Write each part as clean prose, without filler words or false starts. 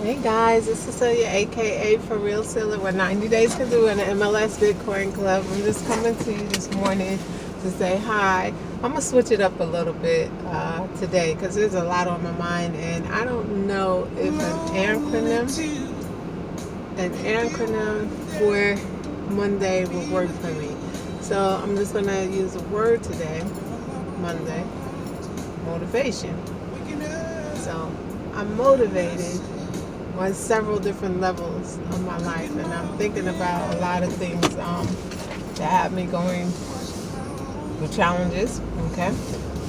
Hey guys, this is Celia, aka ForRealCeil. We're 90 days to do in the MLS Bitcoin Club. I'm just coming to you this morning to say hi. I'm gonna switch it up a little bit today because there's a lot on my mind, and I don't know if an acronym for Monday will work for me. So I'm just gonna use a word today, Monday, motivation. So I'm motivated on several different levels of my life, and I'm thinking about a lot of things that have me going through challenges. Okay, I'm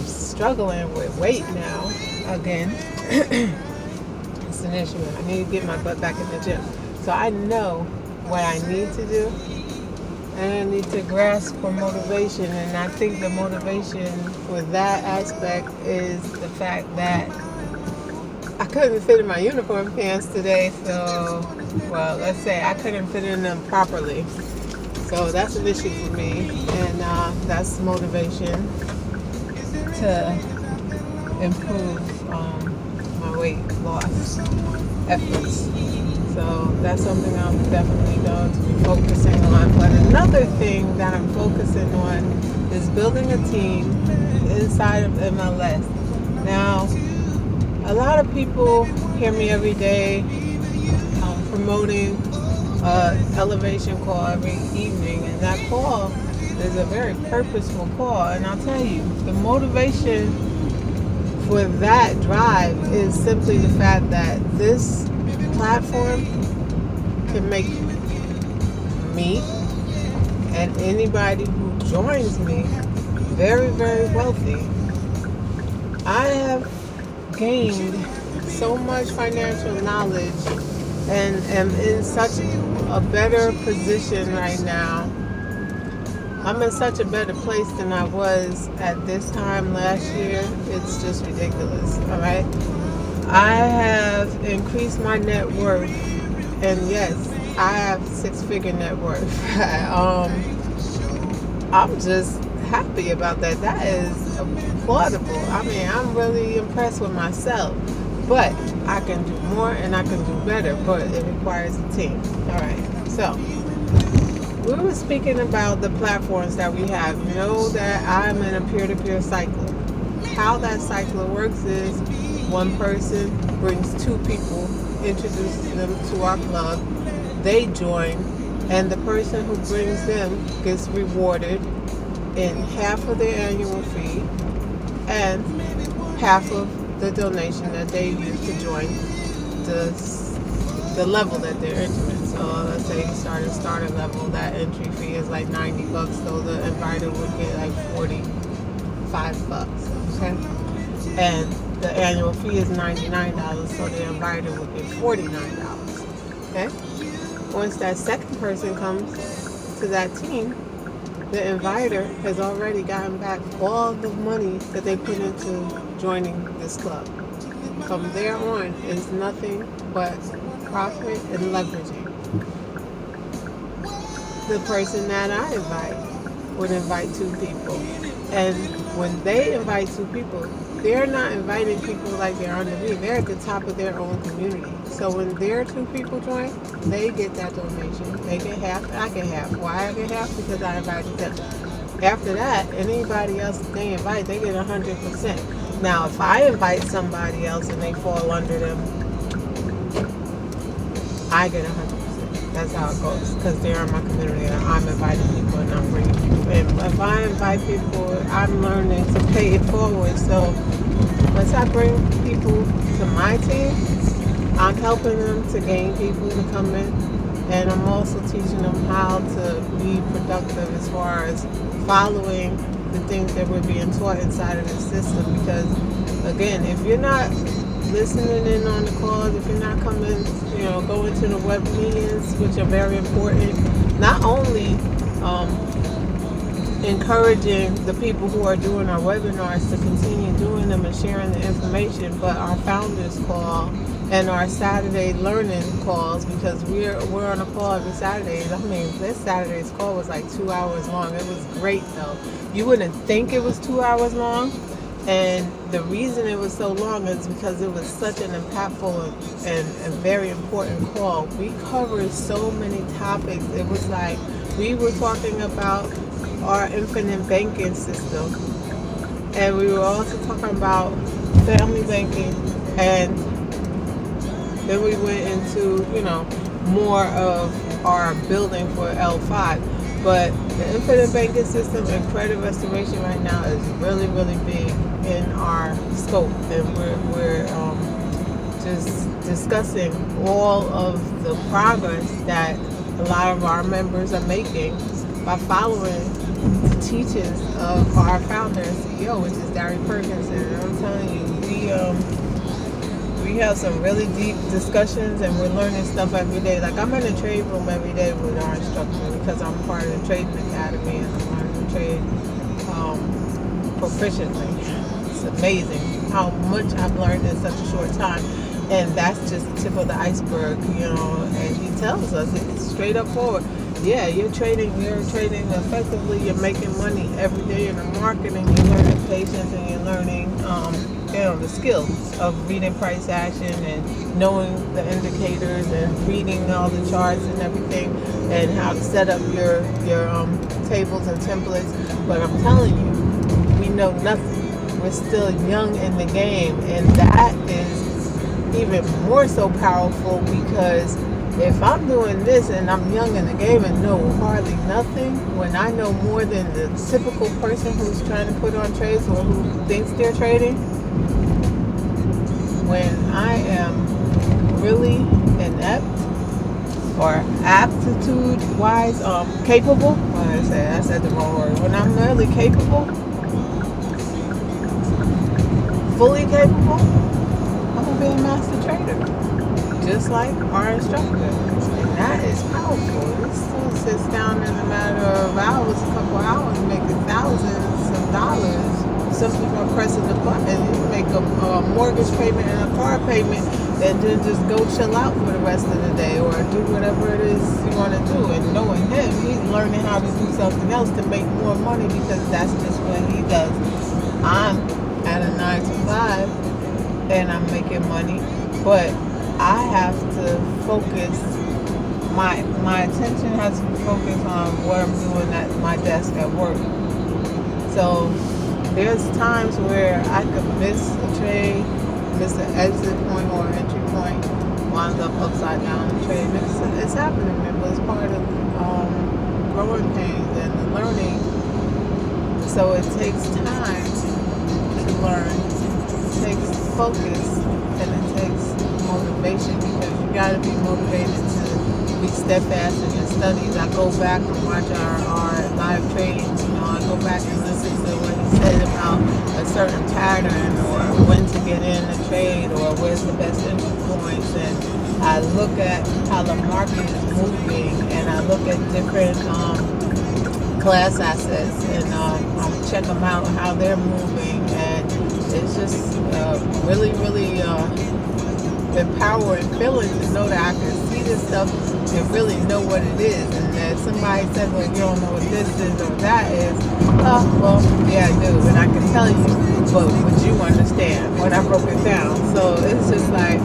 struggling with weight now again. It's an issue. I need to get my butt back in the gym. So I know what I need to do, and I need to grasp for motivation. And I think the motivation for that aspect is the fact that I couldn't fit in my uniform pants today, so, well, let's say I couldn't fit in them properly. So that's an issue for me, and that's motivation to improve my weight loss efforts. So that's something I'm definitely going to be focusing on. But another thing that I'm focusing on is building a team inside of MLS. Now, a lot of people hear me every day promoting elevation call every evening, and that call is a very purposeful call. And I'll tell you, the motivation for that drive is simply the fact that this platform can make me and anybody who joins me very, very wealthy. I have gained so much financial knowledge and am in such a better position right now. I'm in such a better place than I was at this time last year. It's just ridiculous, all right? I have increased my net worth, and yes, I have six-figure net worth. I'm just happy about that. That is applaudable. I mean, I'm really impressed with myself. But I can do more and I can do better, but it requires a team. All right. So we were speaking about the platforms that we have. You know that I'm in a peer-to-peer cycle. How that cycle works is one person brings two people, introduces them to our club, they join, and the person who brings them gets rewarded in half of their annual fee and half of the donation that they use to join the level that they're entering. So let's say you start at starter level, that entry fee is like $90, so the inviter would get like $45, okay? And the annual fee is $99, so the inviter would get $49, okay? Once that second person comes to that team, the inviter has already gotten back all the money that they put into joining this club. From there on, it's nothing but profit and leveraging. The person that I invite would invite two people. And when they invite two people, they're not inviting people like they're under me. They're at the top of their own community. So when their two people join, they get that donation. They get half, I get half. Why I get half? Because I invited them. After that, anybody else that they invite, they get 100%. Now, if I invite somebody else and they fall under them, I get 100%. That's how it goes, because they're in my community and I'm inviting people and I'm bringing people. And if I invite people, I'm learning to pay it forward. So once I bring people to my team, I'm helping them to gain people to come in, and I'm also teaching them how to be productive as far as following the things that we're being taught inside of the system. Because again, if you're not listening in on the calls, if you're not coming, going to the web meetings, which are very important, not only encouraging the people who are doing our webinars to continue doing them and sharing the information, but our founders call and our Saturday learning calls, because we're on a call every Saturday. I mean, this Saturday's call was like 2 hours long. It was great though. You wouldn't think it was 2 hours long, And the reason it was so long is because it was such an impactful and very important call. We covered so many topics. It was like we were talking about our infinite banking system, and we were also talking about family banking, and then we went into, more of our building for L5. But the infinite banking system and credit restoration right now is really, really big in our scope. And we're just discussing all of the progress that a lot of our members are making by following the teachings of our founder and CEO, which is Gary Perkins. And I'm telling you, we have some really deep discussions, and we're learning stuff every day. Like, I'm in a trade room every day with our instructor because I'm part of the trading academy and I'm learning to trade proficiently. It's amazing how much I've learned in such a short time, and that's just the tip of the iceberg, and he tells us it's straight up forward. Yeah, you're trading effectively, you're making money every day in the market, and you're learning patience, and you're learning the skills of reading price action and knowing the indicators and reading all the charts and everything, and how to set up your tables and templates. But I'm telling you, we know nothing. We're still young in the game, and that is even more so powerful, because if I'm doing this and I'm young in the game and know hardly nothing, when I know more than the typical person who's trying to put on trades or who thinks they're trading, when I am really inept or aptitude-wise capable, I said the wrong word. When I'm really capable, fully capable, I'm going to be a master trader, just like our instructor. And that is powerful. This still sits down in a matter of hours, a couple hours, making thousands of dollars simply by pressing the button. You make a mortgage payment and a car payment, and then just go chill out for the rest of the day, or do whatever it is you want to do. And knowing him, he's learning how to do something else to make more money, because that's just what he does. I'm at a 9 to 5 and I'm making money, but I have to focus. My attention has to be focused on what I'm doing at my desk at work. So there's times where I could miss a trade, miss an exit point or an entry point, wind up upside down in the trade. It's happening to me, but it's part of growing pains and the learning. So it takes time to learn. It takes focus, and it takes motivation, because you got to be motivated to be steadfast in your studies. I go back and watch our live trades. I go back and listen to what he said about a certain pattern, or when to get in a trade, or where's the best entry points. And I look at how the market is moving, and I look at different class assets, and check them out, how they're moving. And it's just really, really empowering feeling to know that I can see this stuff and really know what it is. And if somebody says, well, you don't know what this is or that is, well, yeah, I do, and I can tell you, but would you understand when I broke it down? So it's just like,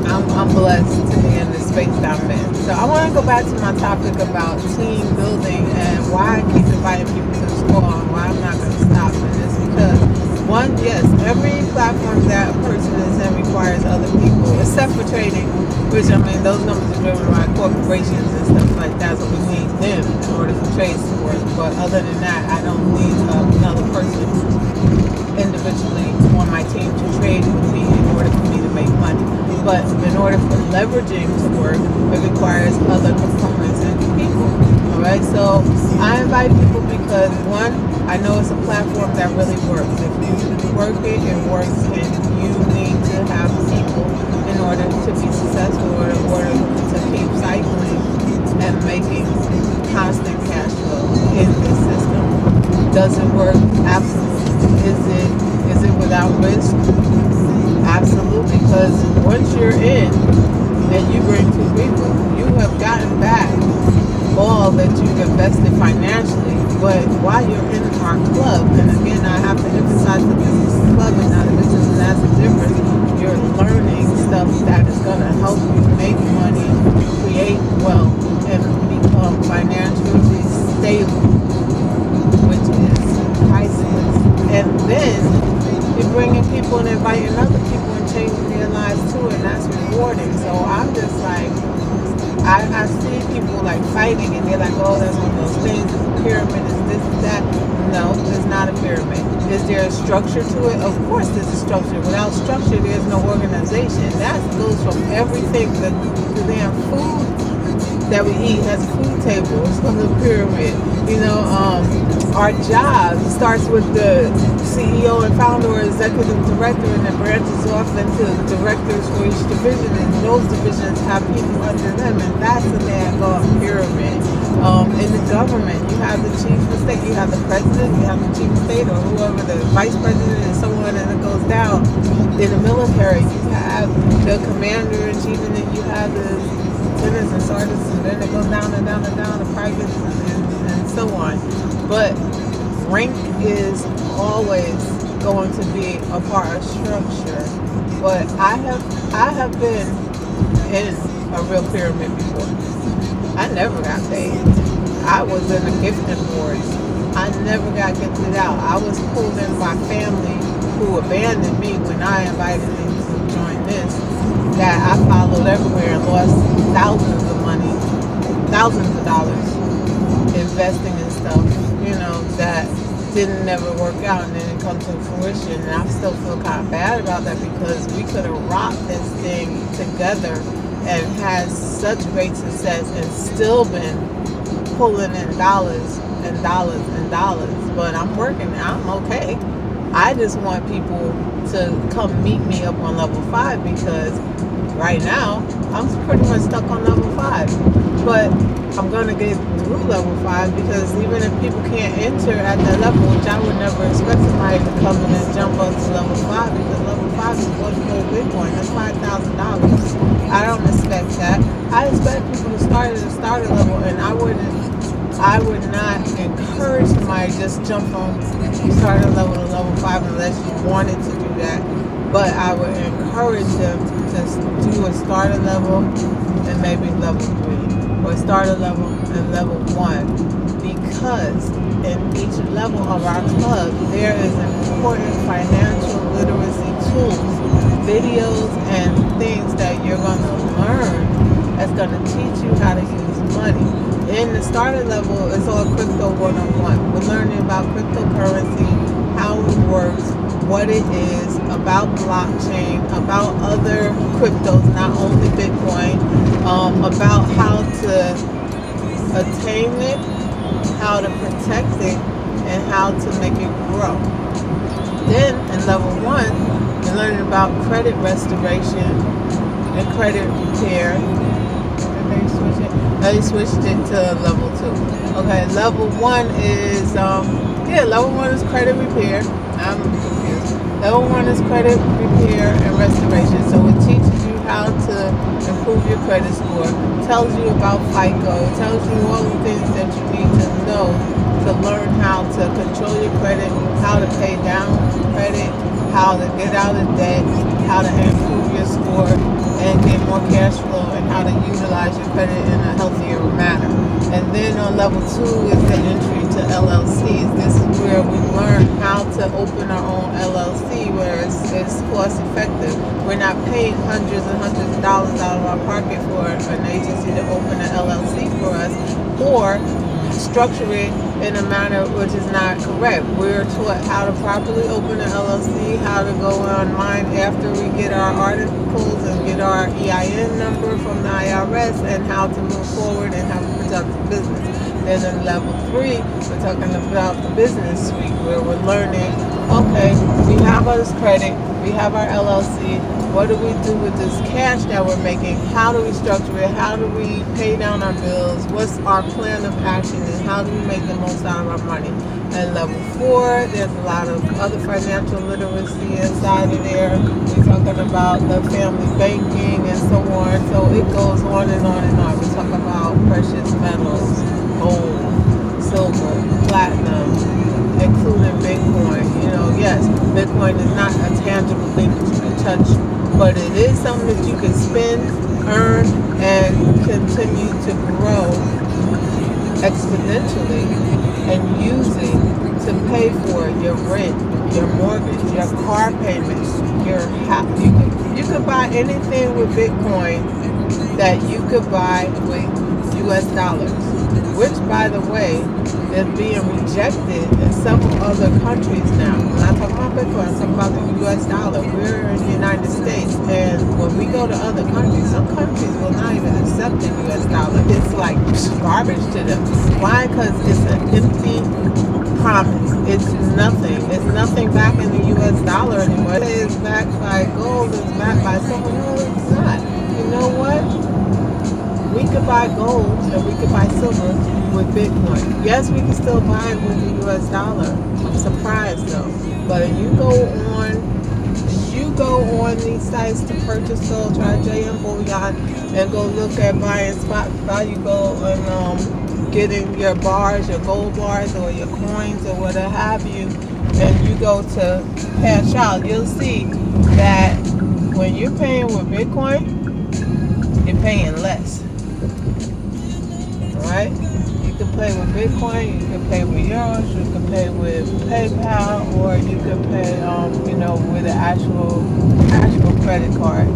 I'm blessed to be in the space that I'm in. So I want to go back to my topic about team building and why I keep inviting people to the school, and why I'm not going to stop. And it's because, one, yes, every platform that a person is in requires other people, except for trading, which, those numbers are driven by corporations and stuff like that, so we need them in order for trades to work. But other than that, I don't need another person individually on my team to trade with me in order for me to make money. But in order for leveraging to work, it requires other components and people. Alright, so I invite people because, one, I know it's a platform that really works. If you work it, it works, and you need to have people in order to be successful, or in order to keep cycling and making constant cash flow in this system. Does it work? Absolutely. Is it without risk? Absolutely, because once you're in and you bring two people, you have gotten back all that you've invested financially But while you're in our club, and again, I have to emphasize that this is a club and not a business, and that's the difference. You're learning stuff that is going to help you make money, create wealth, and become financially stable, which is priceless. And then you're bringing people and inviting other people and changing their lives too, and that's rewarding. So I'm just like, I see people like fighting and they're like, oh, that's one of those things, it's a pyramid, it's this, that. No, it's not a pyramid. Is there a structure to it? Of course there's a structure. Without structure, there's no organization. That goes from everything, the damn food that we eat has a food table. It's from the pyramid. Our job starts with the CEO and founder or executive director, and it branches off into directors for each division, and those divisions have people under them, and that's a damn pyramid. In the government, you have the chief of state, you have the president, you have the chief of state, or whoever, the vice president, and so on, and it goes down. In the military, you have the commander in chief, and then you have the lieutenants and sergeants, and then it goes down and down and down to privates and so on. But rank is always going to be a part of structure. But I have been in a real pyramid before. I never got paid. I was in a gifting board. I never got gifted out. I was pulled in by family who abandoned me when I invited them to join this. That I followed everywhere and lost thousands of dollars investing in stuff, that didn't never work out and didn't come to fruition. And I still feel kind of bad about that because we could have rocked this thing together and had such great success and still been pulling in dollars and dollars and dollars. But I'm working, I'm okay. I just want people to come meet me up on level 5 because right now I'm pretty much stuck on level 5. But I'm going to get through level 5 because even if people can't enter at that level, which I would never expect somebody to come in and jump up to level 5 because level 5 is what's for Bitcoin. That's $5,000. I don't expect that. I expect people to start at the starter level, and I would not encourage somebody to just jump from starter level to level 5 unless you wanted to do that. But I would encourage them to do a starter level and maybe level 3. Or starter level and level 1, because in each level of our club there is important financial literacy tools, videos, and things that you're going to learn that's going to teach you how to use money. In the starter level, it's all crypto 101. We're learning about cryptocurrency, how it works, what it is, about blockchain, about other cryptos, not only Bitcoin, about how to attain it, how to protect it, and how to make it grow. Then in level 1, you're learning about credit restoration and credit repair. They switched it to level 2. Okay, level 1 is level 1 is credit repair. I'm confused. Level 1 is credit repair and restoration. So it teaches you how to improve your credit score, tells you about FICO, tells you all the things that you need to know to learn how to control your credit, how to pay down credit, how to get out of debt, how to improve your score and get more cash flow, and how to utilize your credit in a healthier manner. And then on level 2 is the entry to LLCs. This is where we learn how to open our own LLC where it's cost effective. We're not paying hundreds and hundreds of dollars out of our pocket for an agency to open an LLC for us, or structure it in a manner which is not correct. We're taught how to properly open an LLC, how to go online after we get our articles and get our EIN number from the IRS, and how to move forward and have a productive business. Then in level 3, we're talking about the business suite, where we're learning, okay, we have all this credit, we have our LLC, what do we do with this cash that we're making? How do we structure it? How do we pay down our bills? What's our plan of action, and how do we make the most out of our money? And level 4, there's a lot of other financial literacy inside of there. We're talking about the family banking and so on. So it goes on and on and on. We talk about precious metals, gold, silver, platinum, including Bitcoin. Yes, Bitcoin is not a tangible thing that you can touch, but it is something that you can spend, earn, and continue to grow exponentially and using to pay for your rent, your mortgage, your car payments, your house. You could buy anything with Bitcoin that you could buy with US dollars, which, by the way, is being rejected in several other countries now. When I talk about Bitcoin, I'm talking about the US dollar. We're in the United States, and when we go to other countries, some countries will not even accept the US dollar. It's like garbage to them. Why? Because it's an empty promise. It's nothing. It's nothing back in the US dollar anymore. It's backed by gold. It's backed by silver. No, it's not. You know what? We could buy gold and we could buy silver with Bitcoin. Yes, we can still buy it with the US dollar. I'm surprised though. But if you go on these sites to purchase gold, try JM Bullion, and go look at buying spot value gold and getting your bars, your gold bars, or your coins, or whatever have you, and you go to cash out, you'll see that when you're paying with Bitcoin, you're paying less. Alright? You can pay with Bitcoin, you can pay with euros, you can pay with PayPal, or you can pay with an actual credit card.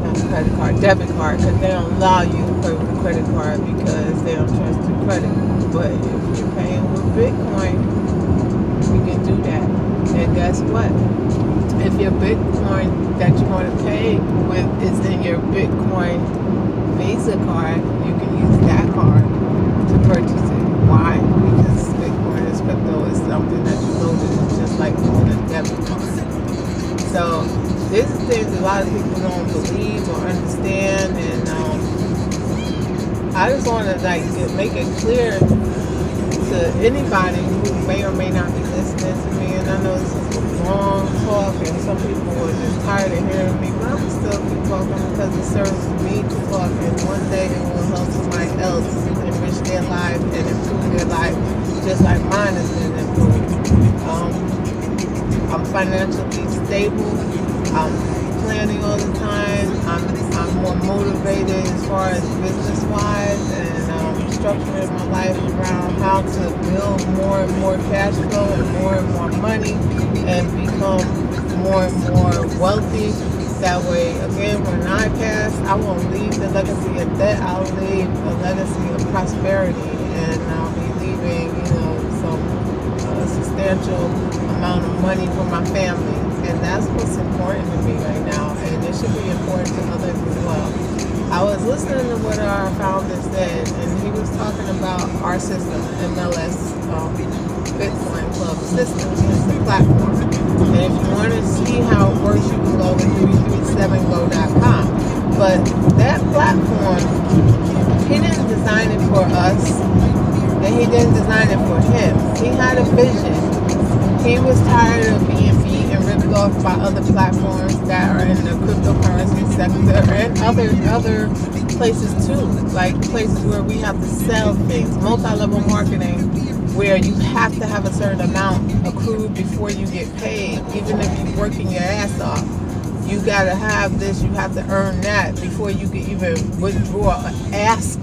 Not credit card, debit card, because they don't allow you to pay with a credit card because they don't trust your credit. But if you're paying with Bitcoin, you can do that. And guess what? If your Bitcoin that you want to pay with is in your Bitcoin Visa card, you can use that card to purchase it. Why? Because Bitcoin is crypto. Is something that you loaded in just like using a debit card. So these are things a lot of people don't believe or understand, and I just want to make it clear to anybody who may or may not be listening to me. And I know this is a long talk, and some people are just tired of hearing me, but I'm still keep talking because it serves me to talk, and one day it will help somebody else enrich their life and improve their life, just like mine has been improved. I'm financially stable. I'm planning all the time. I'm more motivated as far as business-wise, and structuring my life around how to build more and more cash flow and more money and become more and more wealthy. That way, again, when I pass, I won't leave the legacy of debt. I'll leave a legacy of prosperity, and I'll be leaving, some substantial amount of money for my family. And that's what's important to me right now, and it should be important to others as well. I was listening to what our founder said, and he was talking about our system, MLS, Bitcoin Club system. It's the platform. And if you want to see how it works, you can go to 337go.com. But that platform, he didn't design it for us, and he didn't design it for him. He had a vision. He was tired of being beat and ripped off by other platforms that are in the cryptocurrency sector and other places too, like places where we have to sell things, multi-level marketing, where you have to have a certain amount accrued before you get paid. Even if you're working your ass off, you got to have this, you have to earn that before you can even withdraw, ask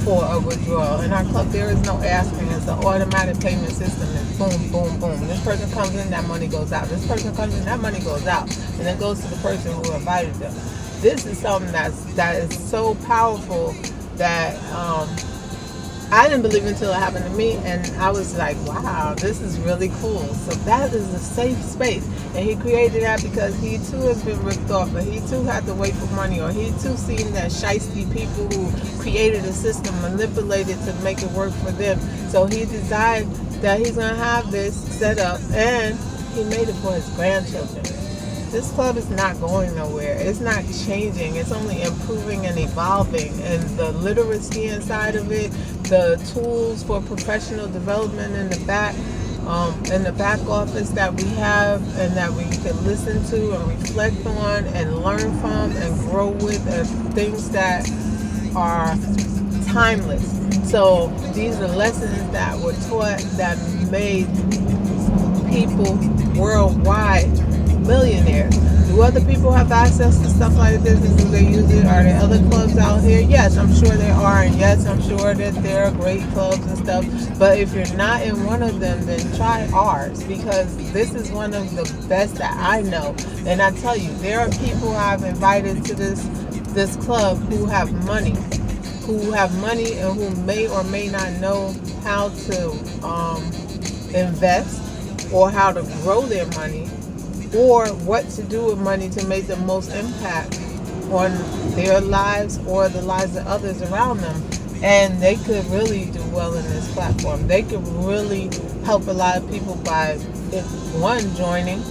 for a withdrawal. In our club, there is no asking. It's an automatic payment system. It's boom, boom, boom. This person comes in, that money goes out. This person comes in, that money goes out. And it goes to the person who invited them. This is something that is so powerful that I didn't believe until it happened to me, and I was like, wow, this is really cool. So that is a safe space. And he created that because he too has been ripped off, but he too had to wait for money, or he too seen that shiesty people who created a system, manipulated to make it work for them. So he decided that he's going to have this set up, and he made it for his grandchildren. This club is not going nowhere. It's not changing. It's only improving and evolving. And the literacy inside of it, the tools for professional development in the back office that we have and that we can listen to and reflect on and learn from and grow with, are things that are timeless. So these are lessons that were taught that made people worldwide millionaires. Do other people have access to stuff like this, and do they use it? Are there other clubs out here? Yes, I'm sure there are, and yes, I'm sure that there are great clubs and stuff. But if you're not in one of them, then try ours, because this is one of the best that I know. And I tell you, there are people I've invited to this club who have money, and who may or may not know how to invest, or how to grow their money, or what to do with money to make the most impact on their lives or the lives of others around them. And they could really do well in this platform. They could really help a lot of people by, one, joining,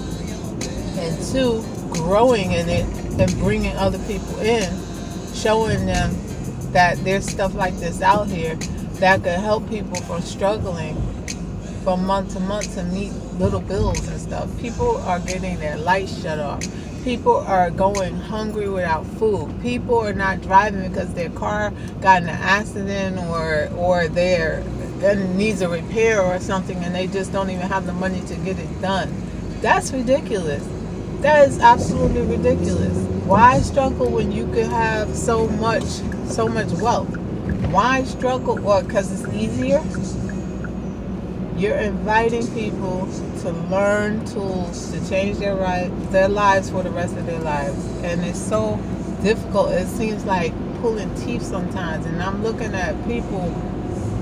and two, growing in it and bringing other people in, showing them that there's stuff like this out here that could help people from struggling from month to month to meet little bills and stuff. People are getting their lights shut off. People are going hungry without food. People are not driving because their car got in an accident, or it needs a repair or something, and they just don't even have the money to get it done. That's ridiculous. That is absolutely ridiculous. Why struggle when you could have so much wealth? Why struggle? Or because it's easier? You're inviting people to learn tools to change their lives for the rest of their lives. And it's so difficult. It seems like pulling teeth sometimes. And I'm looking at people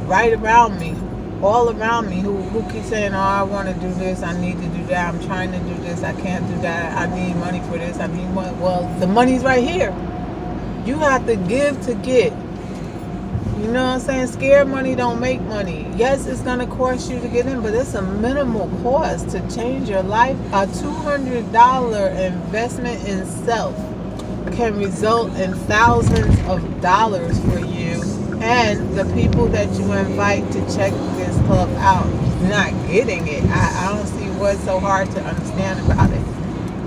right around me, all around me, who keep saying, oh, I want to do this, I need to do that, I'm trying to do this, I can't do that, I need money for this, I need money. Well, the money's right here. You have to give to get. You know what I'm saying? Scared money don't make money. Yes, it's going to cost you to get in, but it's a minimal cost to change your life. A $200 investment in self can result in thousands of dollars for you and the people that you invite to check this club out. Not getting it. I don't see what's so hard to understand about it.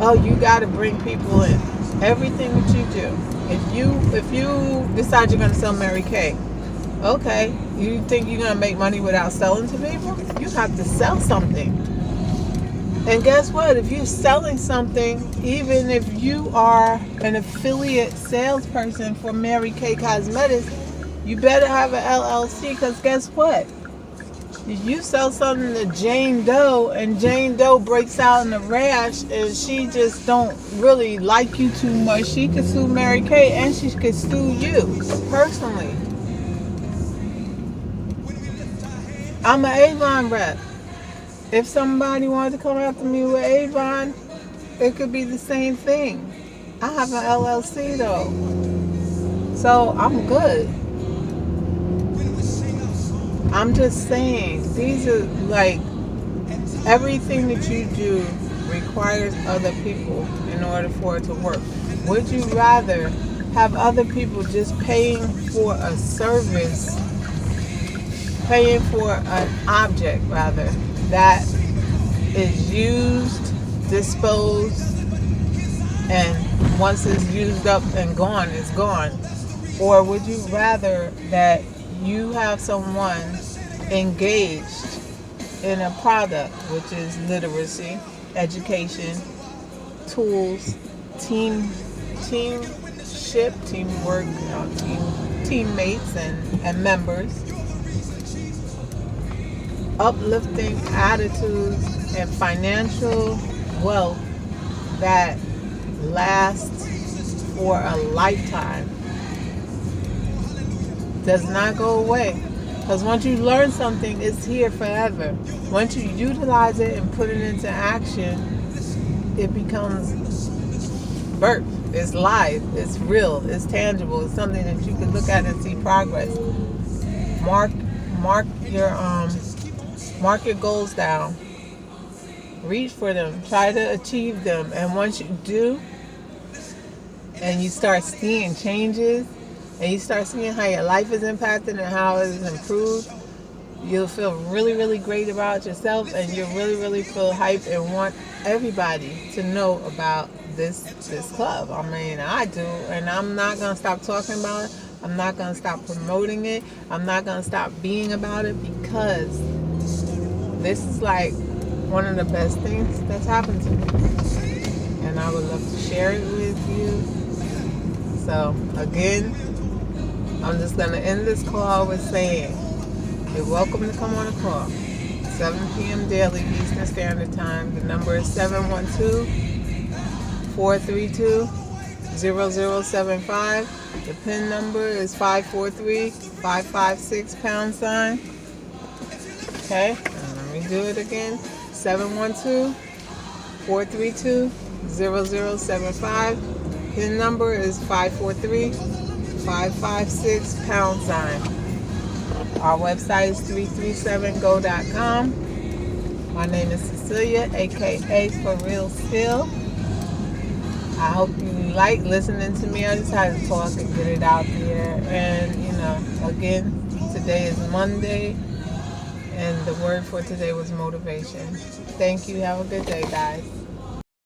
Oh, you got to bring people in. Everything that you do. If you decide you're going to sell Mary Kay, okay, you think you're going to make money without selling to people? You have to sell something. And guess what? If you're selling something, even if you are an affiliate salesperson for Mary Kay Cosmetics, you better have an LLC, because guess what? If you sell something to Jane Doe and Jane Doe breaks out in a rash and she just don't really like you too much, she could sue Mary Kay and she could sue you personally. I'm an Avon rep. If somebody wanted to come after me with Avon, it could be the same thing. I have an LLC though, so I'm good. I'm just saying, these are like, everything that you do requires other people in order for it to work. Would you rather have other people just paying for a service, paying for an object rather, that is used, disposed, and once it's used up and gone, it's gone? Or would you rather that you have someone engaged in a product, which is literacy, education, tools, teamwork, teammates and members, uplifting attitudes, and financial wealth that lasts for a lifetime? Does not go away. Because once you learn something, it's here forever. Once you utilize it and put it into action, it becomes birth. It's live. It's real. It's tangible. It's something that you can look at and see progress. Mark your goals down. Reach for them. Try to achieve them. And once you do, and you start seeing changes, and you start seeing how your life is impacted and how it is improved, you'll feel really, really great about yourself, and you'll really, really feel hyped and want everybody to know about this club. I mean, I do, and I'm not going to stop talking about it, I'm not going to stop promoting it. I'm not going to stop being about it, because this is like one of the best things that's happened to me. And I would love to share it with you. So, again, I'm just going to end this call with saying, you're welcome to come on a call. 7 p.m. daily Eastern Standard Time. The number is 712-432-0075. The PIN number is 543-556 #. Okay, let me do it again. 712-432-0075. PIN number is 543-556 #. Our website is 337go.com. My name is Cecilia, aka ForRealCeil. I hope you like listening to me. I just had to talk and get it out there. And, again, today is Monday, and the word for today was motivation. Thank you. Have a good day, guys.